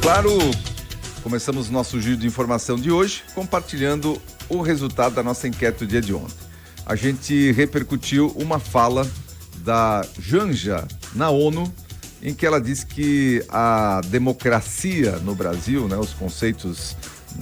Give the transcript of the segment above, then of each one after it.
Claro, começamos o nosso giro de informação de hoje compartilhando o resultado da nossa enquete do dia de ontem. A gente repercutiu uma fala da Janja na ONU, em que ela disse que a democracia no Brasil, né, os conceitos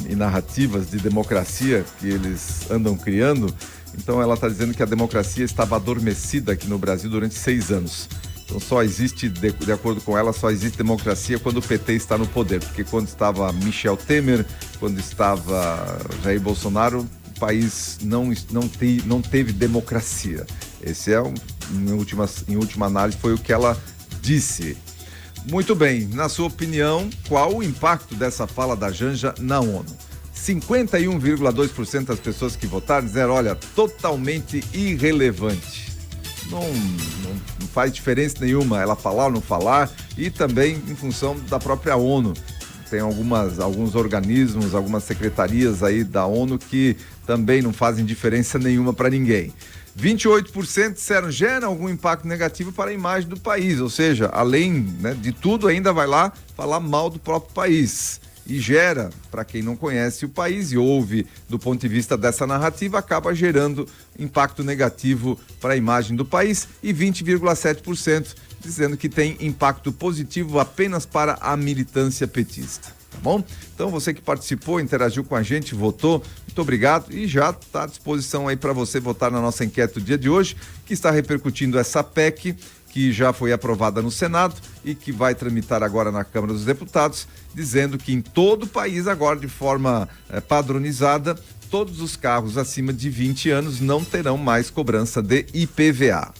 e narrativas de democracia que eles andam criando, então ela está dizendo que a democracia estava adormecida aqui no Brasil durante 6 anos. Então só existe, de acordo com ela, só existe democracia quando o PT está no poder, porque quando estava Michel Temer, quando estava Jair Bolsonaro, o país não teve democracia. Esse é, em última análise, foi o que ela disse. Muito bem, na sua opinião, qual o impacto dessa fala da Janja na ONU? 51,2% das pessoas que votaram disseram, olha, totalmente irrelevante. Não faz diferença nenhuma ela falar ou não falar, e também em função da própria ONU. Tem alguns organismos, algumas secretarias aí da ONU que também não fazem diferença nenhuma para ninguém. 28% disseram gera algum impacto negativo para a imagem do país, ou seja, além, né, de tudo, ainda vai lá falar mal do próprio país. E gera, para quem não conhece o país e ouve do ponto de vista dessa narrativa, acaba gerando impacto negativo para a imagem do país, e 20,7% dizendo que tem impacto positivo apenas para a militância petista. Tá bom? Então você que participou, interagiu com a gente, votou, muito obrigado, e já está à disposição aí para você votar na nossa enquete do dia de hoje, que está repercutindo essa PEC, que já foi aprovada no Senado e que vai tramitar agora na Câmara dos Deputados, dizendo que em todo o país agora, de forma padronizada, todos os carros acima de 20 anos não terão mais cobrança de IPVA.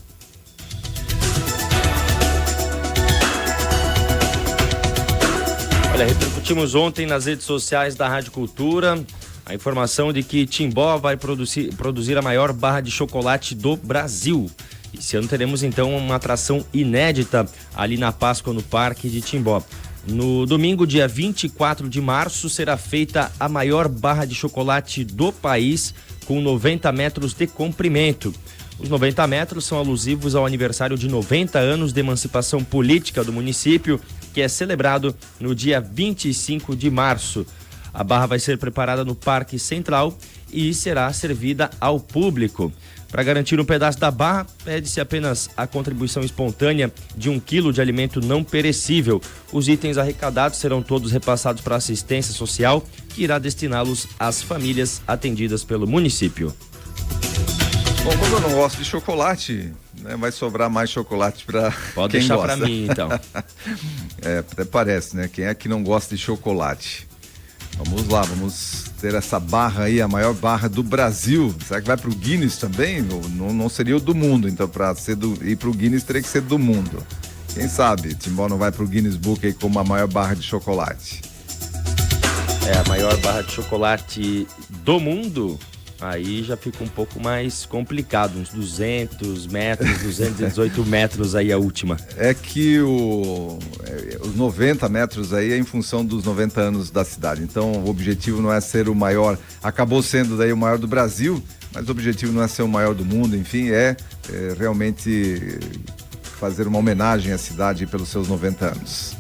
Olha, repercutimos ontem nas redes sociais da Rádio Cultura a informação de que Timbó vai produzir a maior barra de chocolate do Brasil. Esse ano teremos então uma atração inédita ali na Páscoa no Parque de Timbó. No domingo, dia 24 de março, será feita a maior barra de chocolate do país, com 90 metros de comprimento. Os 90 metros são alusivos ao aniversário de 90 anos de emancipação política do município, que é celebrado no dia 25 de março. A barra vai ser preparada no Parque Central e será servida ao público. Para garantir um pedaço da barra, pede-se apenas a contribuição espontânea de 1 quilo de alimento não perecível. Os itens arrecadados serão todos repassados para a assistência social, que irá destiná-los às famílias atendidas pelo município. Bom, como eu não gosto de chocolate, né, vai sobrar mais chocolate para quem gosta. Pode deixar para mim, então. Até parece, né? Quem é que não gosta de chocolate? Vamos lá, vamos ter essa barra aí, a maior barra do Brasil. Será que vai pro Guinness também? Não seria o do mundo, então para ir pro Guinness teria que ser do mundo. Quem sabe Timbó não vai pro Guinness Book aí como a maior barra de chocolate. A maior barra de chocolate do mundo, aí já fica um pouco mais complicado, uns 200 metros, 218 metros aí a última. É que os 90 metros aí é em função dos 90 anos da cidade, então o objetivo não é ser o maior, acabou sendo daí o maior do Brasil, mas o objetivo não é ser o maior do mundo, enfim, é realmente fazer uma homenagem à cidade pelos seus 90 anos.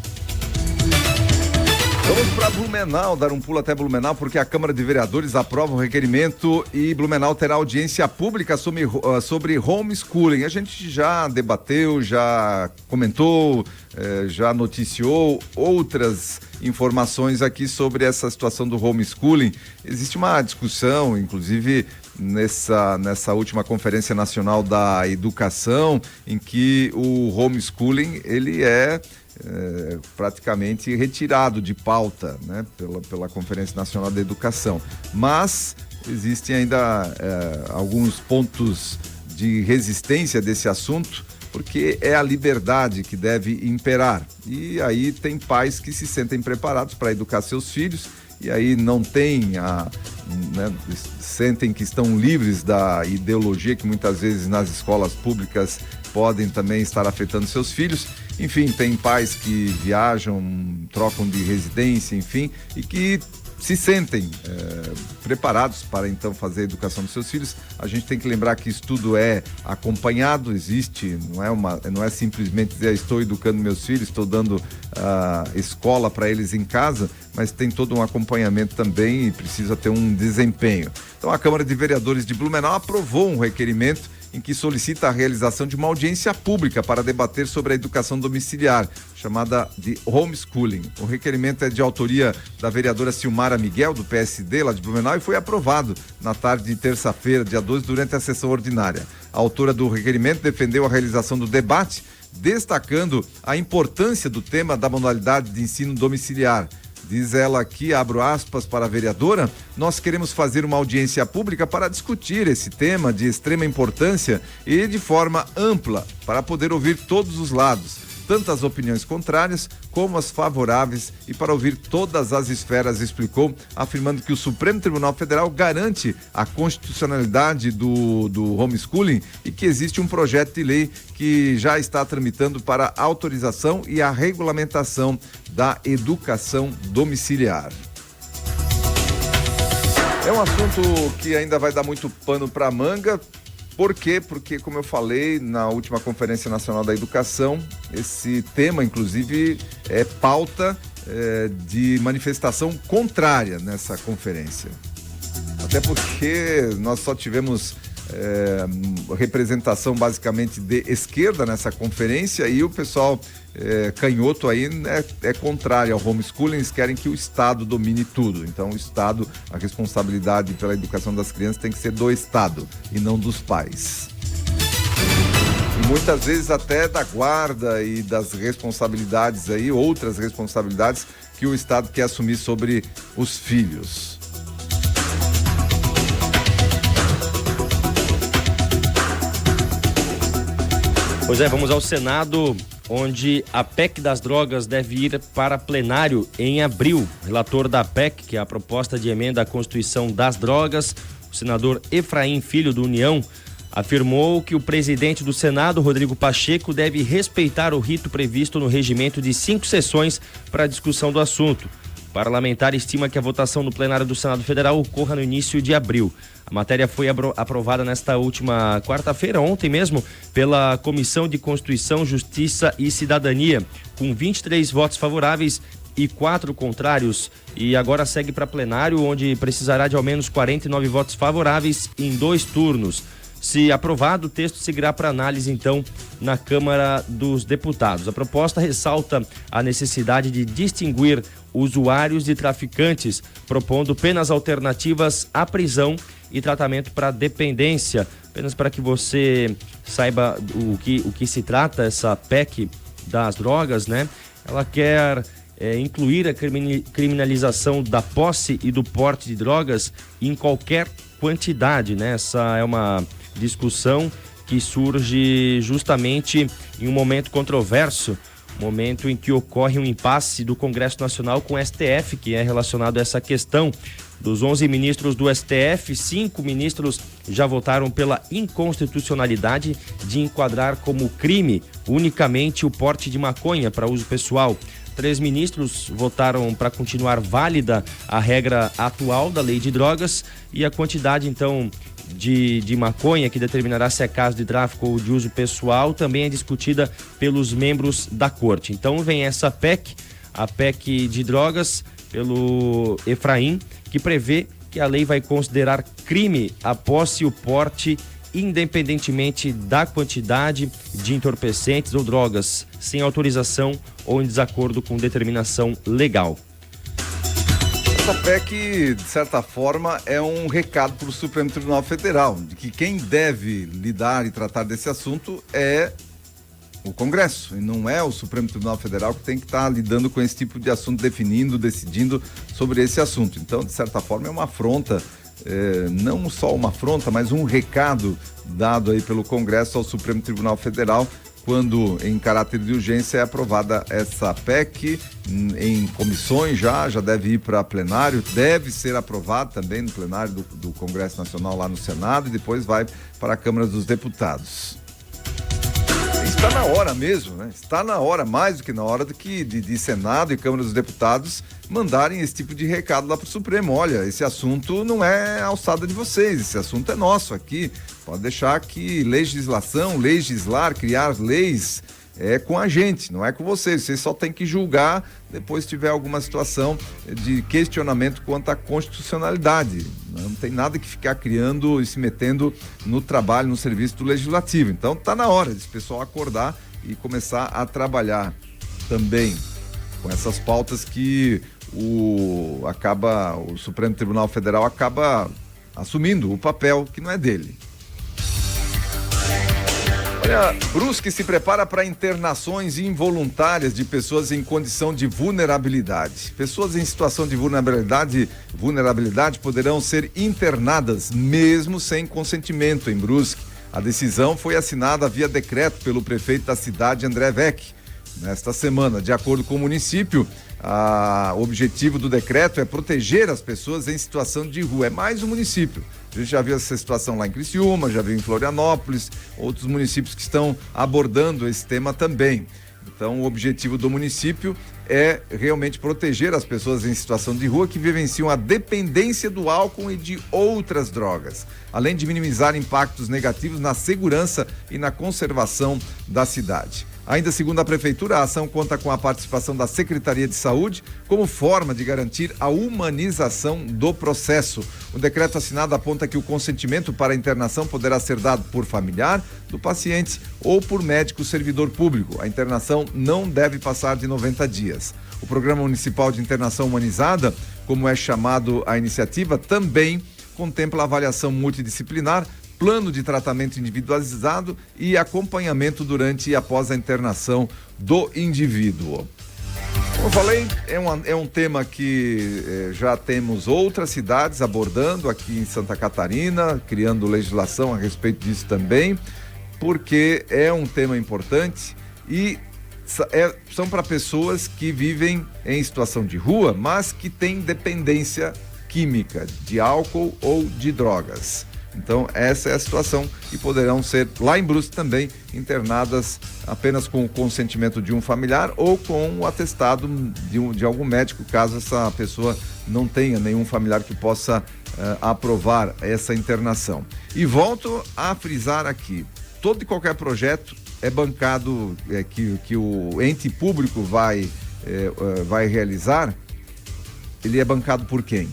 Vamos para Blumenau, dar um pulo até Blumenau, porque a Câmara de Vereadores aprova um requerimento e Blumenau terá audiência pública sobre homeschooling. A gente já debateu, já comentou, já noticiou outras informações aqui sobre essa situação do homeschooling. Existe uma discussão, inclusive nessa última Conferência Nacional da Educação, em que o homeschooling ele é praticamente retirado de pauta, né, pela Conferência Nacional da Educação. Mas existem ainda alguns pontos de resistência desse assunto, porque é a liberdade que deve imperar. E aí tem pais que se sentem preparados para educar seus filhos e aí não tem sentem que estão livres da ideologia que muitas vezes nas escolas públicas podem também estar afetando seus filhos. Enfim, tem pais que viajam, trocam de residência, enfim, e que se sentem preparados para então fazer a educação dos seus filhos. A gente tem que lembrar que isso tudo é acompanhado, existe, não é simplesmente dizer estou educando meus filhos, estou dando escola para eles em casa, mas tem todo um acompanhamento também e precisa ter um desempenho. Então a Câmara de Vereadores de Blumenau aprovou um requerimento em que solicita a realização de uma audiência pública para debater sobre a educação domiciliar, chamada de homeschooling. O requerimento é de autoria da vereadora Silmara Miguel, do PSD, lá de Blumenau, e foi aprovado na tarde de terça-feira, dia 12, durante a sessão ordinária. A autora do requerimento defendeu a realização do debate, destacando a importância do tema da modalidade de ensino domiciliar. Diz ela aqui, abro aspas para a vereadora, nós queremos fazer uma audiência pública para discutir esse tema de extrema importância e de forma ampla, para poder ouvir todos os lados, tanto as opiniões contrárias como as favoráveis e para ouvir todas as esferas, explicou, afirmando que o Supremo Tribunal Federal garante a constitucionalidade do homeschooling e que existe um projeto de lei que já está tramitando para a autorização e a regulamentação da educação domiciliar. É um assunto que ainda vai dar muito pano para manga. Por quê? Porque, como eu falei na última Conferência Nacional da Educação, esse tema, inclusive, é pauta de manifestação contrária nessa conferência. Até porque nós só tivemos representação basicamente de esquerda nessa conferência e o pessoal canhoto aí é contrário ao homeschooling, eles querem que o Estado domine tudo. Então o Estado, a responsabilidade pela educação das crianças tem que ser do Estado e não dos pais. E muitas vezes até da guarda e das responsabilidades aí, outras responsabilidades que o Estado quer assumir sobre os filhos. Pois é, vamos ao Senado, onde a PEC das drogas deve ir para plenário em abril. O relator da PEC, que é a proposta de emenda à Constituição das Drogas, o senador Efraim Filho, do União, afirmou que o presidente do Senado, Rodrigo Pacheco, deve respeitar o rito previsto no regimento de 5 sessões para a discussão do assunto. O parlamentar estima que a votação no plenário do Senado Federal ocorra no início de abril. A matéria foi aprovada nesta última quarta-feira, ontem mesmo, pela Comissão de Constituição, Justiça e Cidadania, com 23 votos favoráveis e 4 contrários. E agora segue para plenário, onde precisará de ao menos 49 votos favoráveis em 2 turnos. Se aprovado, o texto seguirá para análise, então, na Câmara dos Deputados. A proposta ressalta a necessidade de distinguir usuários de traficantes, propondo penas alternativas à prisão e tratamento para dependência. Apenas para que você saiba o que se trata, essa PEC das drogas, né? Ela quer incluir a criminalização da posse e do porte de drogas em qualquer quantidade, né? Essa é uma discussão que surge justamente em um momento controverso, momento em que ocorre um impasse do Congresso Nacional com o STF, que é relacionado a essa questão. Dos 11 ministros do STF, 5 ministros já votaram pela inconstitucionalidade de enquadrar como crime unicamente o porte de maconha para uso pessoal. 3 ministros votaram para continuar válida a regra atual da lei de drogas e a quantidade, então, de maconha que determinará se é caso de tráfico ou de uso pessoal também é discutida pelos membros da corte. Então vem essa PEC, a PEC de drogas, pelo Efraim, que prevê que a lei vai considerar crime a posse e o porte, independentemente da quantidade de entorpecentes ou drogas, sem autorização ou em desacordo com determinação legal. Essa PEC, de certa forma, é um recado para o Supremo Tribunal Federal, de que quem deve lidar e tratar desse assunto é o Congresso, e não é o Supremo Tribunal Federal que tem que estar lidando com esse tipo de assunto, definindo, decidindo sobre esse assunto. Então, de certa forma, é uma afronta, não só uma afronta, mas um recado dado aí pelo Congresso ao Supremo Tribunal Federal, quando em caráter de urgência é aprovada essa PEC em comissões, já deve ir para plenário, deve ser aprovado também no plenário do Congresso Nacional lá no Senado e depois vai para a Câmara dos Deputados. está na hora mesmo, né? Está na hora, mais do que na hora de Senado e Câmara dos Deputados mandarem esse tipo de recado lá para o Supremo. Olha, esse assunto não é a alçada de vocês, esse assunto é nosso aqui. Pode deixar que legislar, criar leis é com a gente, não é com vocês. Vocês só tem que julgar depois se tiver alguma situação de questionamento quanto à constitucionalidade. Não tem nada que ficar criando e se metendo no trabalho, no serviço do Legislativo. Então tá na hora desse pessoal acordar e começar a trabalhar também com essas pautas que o Supremo Tribunal Federal acaba assumindo o papel que não é dele. Olha, Brusque se prepara para internações involuntárias de pessoas em condição de vulnerabilidade. Pessoas em situação de vulnerabilidade poderão ser internadas mesmo sem consentimento em Brusque. A decisão foi assinada via decreto pelo prefeito da cidade, André Vec, nesta semana. De acordo com o município, o objetivo do decreto é proteger as pessoas em situação de rua. É mais um município. A gente já viu essa situação lá em Criciúma, já viu em Florianópolis, outros municípios que estão abordando esse tema também. Então, o objetivo do município é realmente proteger as pessoas em situação de rua que vivenciam a dependência do álcool e de outras drogas, além de minimizar impactos negativos na segurança e na conservação da cidade. Ainda segundo a Prefeitura, a ação conta com a participação da Secretaria de Saúde como forma de garantir a humanização do processo. O decreto assinado aponta que o consentimento para a internação poderá ser dado por familiar do paciente ou por médico servidor público. A internação não deve passar de 90 dias. O Programa Municipal de Internação Humanizada, como é chamado a iniciativa, também contempla avaliação multidisciplinar, plano de tratamento individualizado e acompanhamento durante e após a internação do indivíduo. Como eu falei, é um tema que já temos outras cidades abordando aqui em Santa Catarina, criando legislação a respeito disso também, porque é um tema importante e são para pessoas que vivem em situação de rua, mas que têm dependência química de álcool ou de drogas. Então, essa é a situação e poderão ser, lá em Brusque também, internadas apenas com o consentimento de um familiar ou com o atestado de algum médico, caso essa pessoa não tenha nenhum familiar que possa aprovar essa internação. E volto a frisar aqui, todo e qualquer projeto é bancado, que o ente público vai realizar, ele é bancado por quem?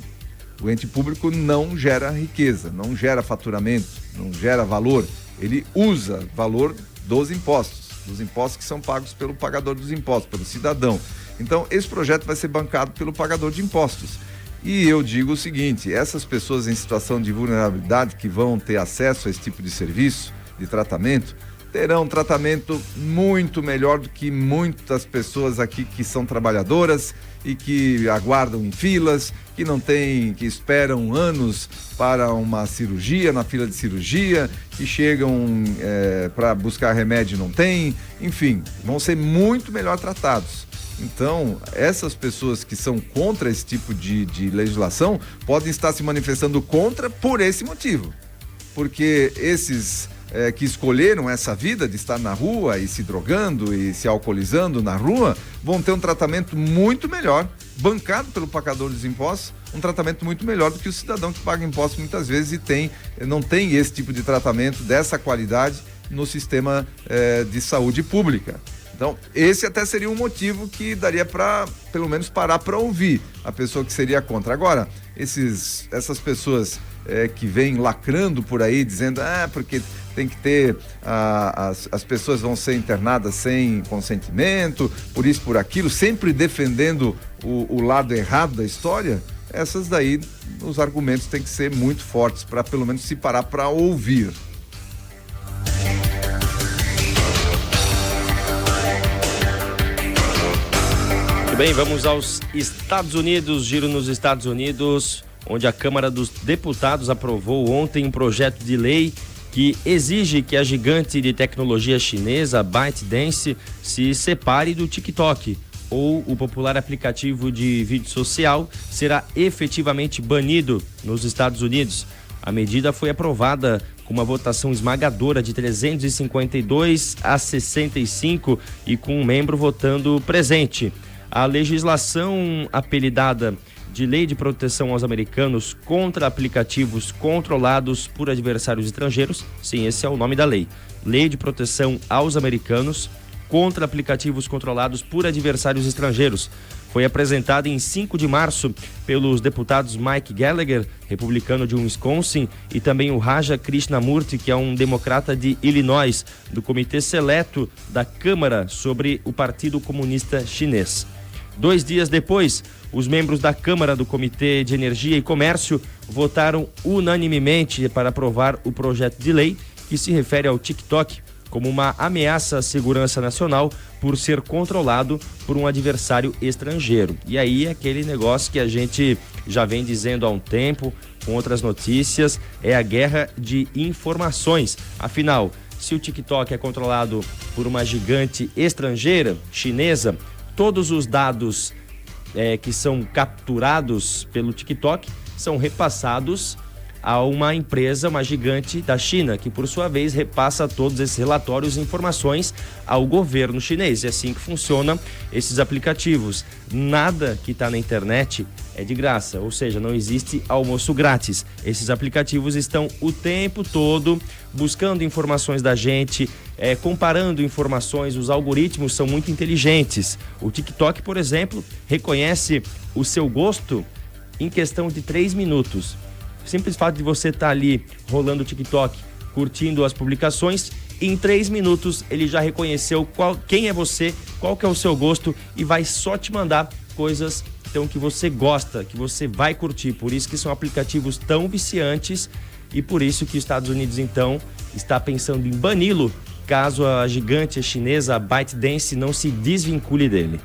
O ente público não gera riqueza, não gera faturamento, não gera valor. Ele usa valor dos impostos que são pagos pelo pagador dos impostos, pelo cidadão. Então, esse projeto vai ser bancado pelo pagador de impostos. E eu digo o seguinte, essas pessoas em situação de vulnerabilidade que vão ter acesso a esse tipo de serviço, de tratamento, terão um tratamento muito melhor do que muitas pessoas aqui que são trabalhadoras e que aguardam em filas, que esperam anos para uma cirurgia, na fila de cirurgia, que chegam para buscar remédio e não tem, enfim, vão ser muito melhor tratados. Então, essas pessoas que são contra esse tipo de legislação podem estar se manifestando contra por esse motivo, porque esses que escolheram essa vida de estar na rua e se drogando e se alcoolizando na rua, vão ter um tratamento muito melhor, bancado pelo pagador dos impostos, um tratamento muito melhor do que o cidadão que paga impostos muitas vezes e não tem esse tipo de tratamento dessa qualidade no sistema de saúde pública. Então, esse até seria um motivo que daria para, pelo menos, parar para ouvir a pessoa que seria contra. Agora, essas pessoas que vêm lacrando por aí, dizendo, porque tem que ter, as pessoas vão ser internadas sem consentimento, por isso, por aquilo, sempre defendendo o lado errado da história, essas daí, os argumentos têm que ser muito fortes para, pelo menos, se parar para ouvir. Bem, vamos aos Estados Unidos, giro nos Estados Unidos, onde a Câmara dos Deputados aprovou ontem um projeto de lei que exige que a gigante de tecnologia chinesa ByteDance se separe do TikTok, ou o popular aplicativo de vídeo social será efetivamente banido nos Estados Unidos. A medida foi aprovada com uma votação esmagadora de 352 a 65 e com um membro votando presente. A legislação apelidada de Lei de Proteção aos Americanos contra aplicativos controlados por adversários estrangeiros, sim, esse é o nome da lei. Lei de Proteção aos Americanos contra aplicativos controlados por adversários estrangeiros. Foi apresentada em 5 de março pelos deputados Mike Gallagher, republicano de Wisconsin, e também o Raja Krishnamurti, que é um democrata de Illinois, do Comitê Seleto da Câmara sobre o Partido Comunista Chinês. 2 dias depois, os membros da Câmara do Comitê de Energia e Comércio votaram unanimemente para aprovar o projeto de lei que se refere ao TikTok como uma ameaça à segurança nacional por ser controlado por um adversário estrangeiro. E aí é aquele negócio que a gente já vem dizendo há um tempo, com outras notícias, é a guerra de informações. Afinal, se o TikTok é controlado por uma gigante estrangeira, chinesa, todos os dados que são capturados pelo TikTok são repassados a uma empresa, uma gigante da China, que por sua vez repassa todos esses relatórios e informações ao governo chinês. É assim que funcionam esses aplicativos. Nada que está na internet é de graça, ou seja, não existe almoço grátis. Esses aplicativos estão o tempo todo buscando informações da gente, comparando informações. Os algoritmos são muito inteligentes. O TikTok, por exemplo, reconhece o seu gosto em questão de 3 minutos. O simples fato de você estar ali rolando o TikTok, curtindo as publicações, em 3 minutos ele já reconheceu quem é você, qual que é o seu gosto e vai só te mandar coisas então, que você gosta, que você vai curtir. Por isso que são aplicativos tão viciantes e por isso que os Estados Unidos então está pensando em bani-lo caso a gigante chinesa a ByteDance não se desvincule dele.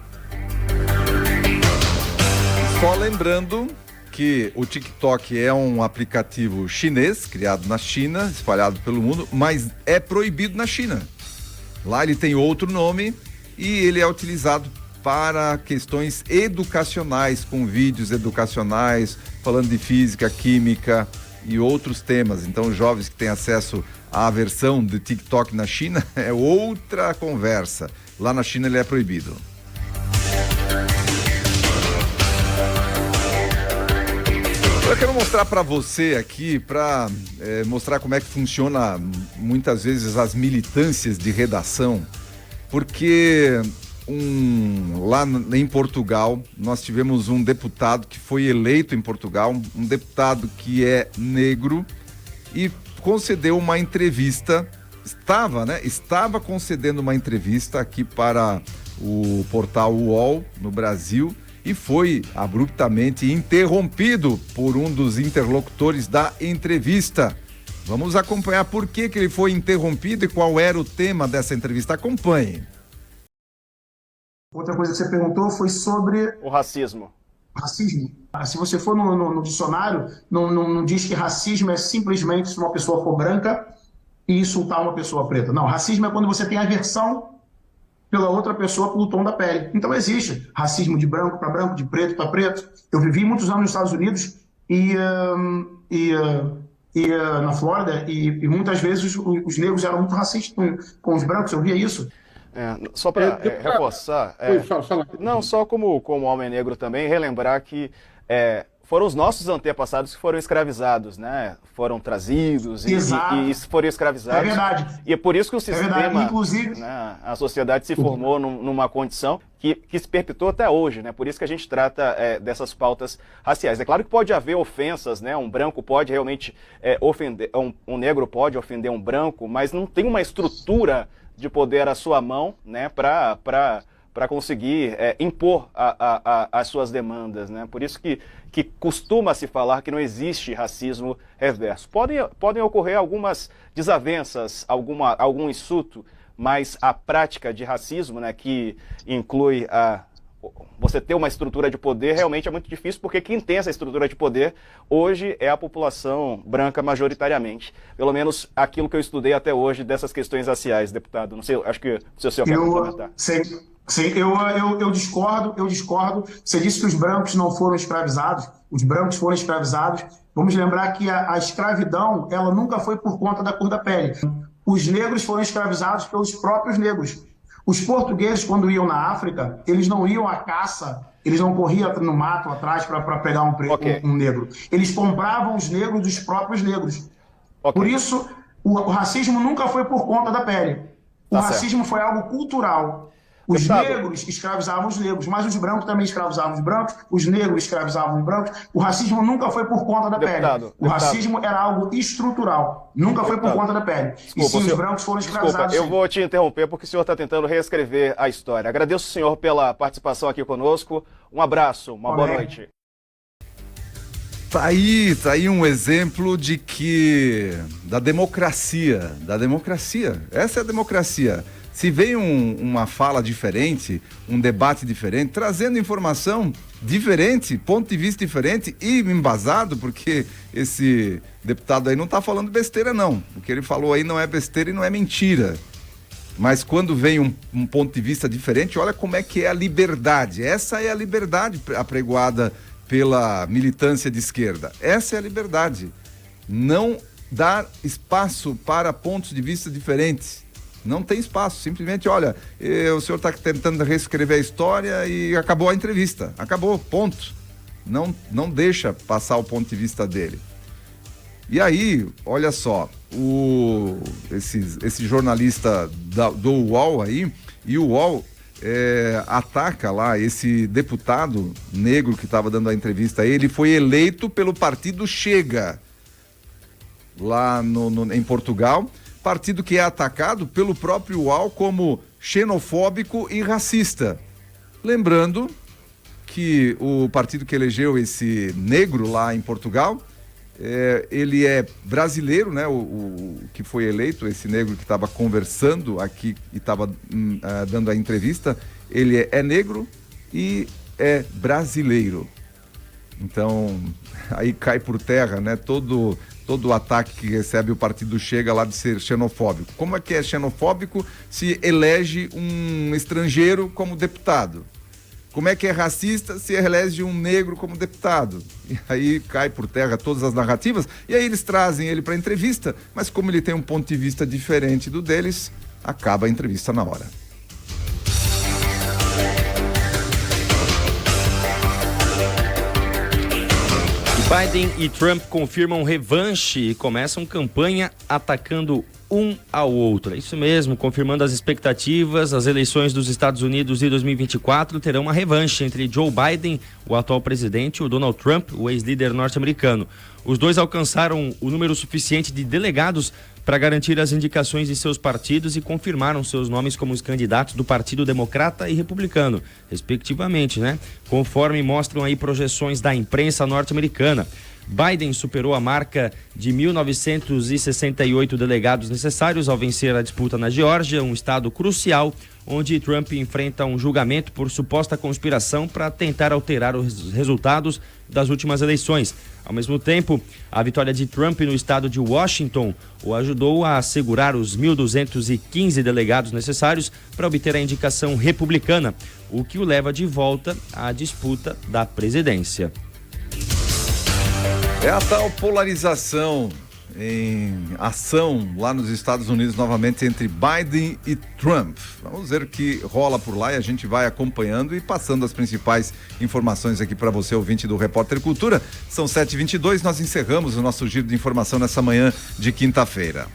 Só lembrando que o TikTok é um aplicativo chinês, criado na China, espalhado pelo mundo, mas é proibido na China. Lá ele tem outro nome e ele é utilizado para questões educacionais, com vídeos educacionais, falando de física, química e outros temas. Então, os jovens que têm acesso à versão do TikTok na China é outra conversa. Lá na China ele é proibido. Eu quero mostrar para você aqui, para mostrar como é que funciona muitas vezes as militâncias de redação, porque lá em Portugal nós tivemos um deputado que foi eleito em Portugal, um deputado que é negro e concedeu uma entrevista, estava concedendo uma entrevista aqui para o portal UOL no Brasil, e foi abruptamente interrompido por um dos interlocutores da entrevista. Vamos acompanhar por que ele foi interrompido e qual era o tema dessa entrevista. Acompanhe. Outra coisa que você perguntou foi sobre o racismo. Racismo. Se você for no dicionário, não diz que racismo é simplesmente se uma pessoa for branca e insultar uma pessoa preta. Não, racismo é quando você tem aversão pela outra pessoa pelo tom da pele. Então existe racismo de branco para branco, de preto para preto. Eu vivi muitos anos nos Estados Unidos e na Flórida e muitas vezes os negros eram muito racistas com os brancos, eu via isso. Só para reforçar, não só como homem negro também, relembrar que foram os nossos antepassados que foram escravizados, né? Foram trazidos e foram escravizados. É verdade. E é por isso que o sistema, inclusive, né, a sociedade se formou numa condição que se perpetuou até hoje, né? Por isso que a gente trata dessas pautas raciais. É claro que pode haver ofensas, né? Um branco pode realmente ofender, um negro pode ofender um branco, mas não tem uma estrutura de poder à sua mão, né? Para conseguir impor as suas demandas, né? Por isso que costuma-se falar que não existe racismo reverso. Podem ocorrer algumas desavenças, algum insulto, mas a prática de racismo, né, que inclui você ter uma estrutura de poder, realmente é muito difícil, porque quem tem essa estrutura de poder hoje é a população branca majoritariamente. Pelo menos aquilo que eu estudei até hoje dessas questões raciais, deputado. Não sei, acho que o senhor quer complementar. Sim, eu discordo. Você disse que os brancos não foram escravizados. Os brancos foram escravizados Vamos lembrar que a escravidão, ela nunca foi por conta da cor da pele. Os negros foram escravizados pelos próprios negros. Os portugueses, quando iam na África, eles não iam à caça, eles não corriam no mato atrás para pegar um negro. Eles compravam os negros dos próprios negros. Por isso, o racismo nunca foi por conta da pele. O racismo foi algo cultural. Os negros escravizavam os negros, mas os brancos também escravizavam os brancos, os negros escravizavam os brancos. O racismo nunca foi por conta da pele. O racismo era algo estrutural, nunca foi por conta da pele. E sim, os brancos foram escravizados. Eu vou te interromper porque o senhor está tentando reescrever a história. Agradeço o senhor pela participação aqui conosco. Um abraço, uma boa noite. Tá aí um exemplo da democracia. Essa é a democracia. Se vem uma fala diferente, um debate diferente, trazendo informação diferente, ponto de vista diferente e embasado, porque esse deputado aí não está falando besteira, não. O que ele falou aí não é besteira e não é mentira. Mas quando vem um ponto de vista diferente, olha como é que é a liberdade. Essa é a liberdade apregoada pela militância de esquerda. Essa é a liberdade. Não dar espaço para pontos de vista diferentes. Não tem espaço, simplesmente, olha, o senhor está tentando reescrever a história e acabou a entrevista, acabou, ponto. Não deixa passar o ponto de vista dele. E aí, olha só, esse jornalista do UOL aí, e o UOL ataca lá esse deputado negro que estava dando a entrevista a ele, foi eleito pelo partido Chega, lá em Portugal, partido que é atacado pelo próprio UOL como xenofóbico e racista. Lembrando que o partido que elegeu esse negro lá em Portugal, ele é brasileiro, né? O que foi eleito, esse negro que estava conversando aqui e estava dando a entrevista, ele é negro e é brasileiro. Então, aí cai por terra, né? Todo o ataque que recebe o partido Chega lá de ser xenofóbico. Como é que é xenofóbico se elege um estrangeiro como deputado? Como é que é racista se elege um negro como deputado? E aí cai por terra todas as narrativas, e aí eles trazem ele para entrevista, mas como ele tem um ponto de vista diferente do deles, acaba a entrevista na hora. Biden e Trump confirmam revanche e começam campanha atacando um ao outro. É isso mesmo, confirmando as expectativas, as eleições dos Estados Unidos de 2024 terão uma revanche entre Joe Biden, o atual presidente, e o Donald Trump, o ex-líder norte-americano. Os dois alcançaram o número suficiente de delegados para garantir as indicações de seus partidos e confirmaram seus nomes como os candidatos do Partido Democrata e Republicano, respectivamente, né? Conforme mostram aí projeções da imprensa norte-americana. Biden superou a marca de 1.968 delegados necessários ao vencer a disputa na Geórgia, um estado crucial, onde Trump enfrenta um julgamento por suposta conspiração para tentar alterar os resultados das últimas eleições. Ao mesmo tempo, a vitória de Trump no estado de Washington o ajudou a assegurar os 1.215 delegados necessários para obter a indicação republicana, o que o leva de volta à disputa da presidência. É a tal polarização em ação lá nos Estados Unidos novamente entre Biden e Trump. Vamos ver o que rola por lá e a gente vai acompanhando e passando as principais informações aqui para você, ouvinte do Repórter Cultura. São 7h22, nós encerramos o nosso giro de informação nessa manhã de quinta-feira.